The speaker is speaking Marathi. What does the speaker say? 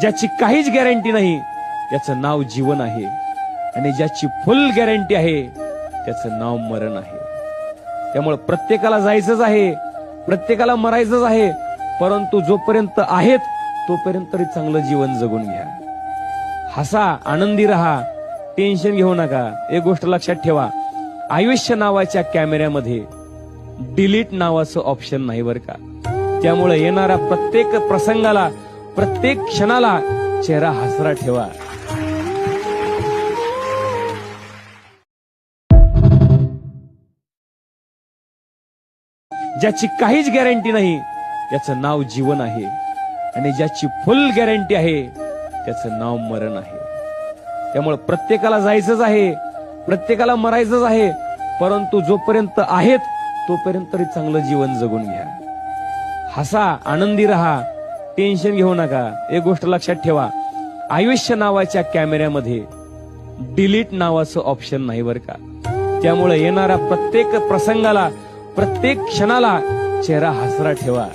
ज्याची काहीच गॅरंटी नाही त्याचं नाव जीवन आहे, आणि ज्याची फुल गॅरंटी आहे त्याचं नाव मरण आहे. त्यामुळे प्रत्येकाला जायचंच आहे, प्रत्येकाला मरायचंच आहे, परंतु जोपर्यंत आहेत तोपर्यंत तरी चांगलं जीवन जगून घ्या. हसा, आनंदी राहा, टेन्शन घेऊ नका. एक गोष्ट लक्षात ठेवा, आयुष्य नावाच्या कॅमेऱ्यामध्ये डिलीट नावाचं ऑप्शन नाही बरं का. त्यामुळे येणाऱ्या प्रत्येक प्रसंगाला, प्रत्येक क्षणाला चेहरा हसरा ठेवा. ज्याची काहीच गॅरंटी नाही त्याचं नाव जीवन आहे, आणि ज्याची फुल गॅरंटी आहे त्याचं नाव मरण आहे. त्यामुळे प्रत्येकाला जायचंच आहे, प्रत्येकाला मरायचंच आहे, परंतु जोपर्यंत आहेत तोपर्यंत तरी चांगलं जीवन जगून घ्या. हसा, आनंदी राहा, टेन्शन घेऊ नका. एक गोष्ट लक्षात ठेवा, आयुष्य नावाच्या कॅमेऱ्यामध्ये डिलीट नावाचं ऑप्शन नाही बरं का. त्यामुळे येणाऱ्या प्रत्येक प्रसंगाला, प्रत्येक क्षणाला चेहरा हसरा ठेवा.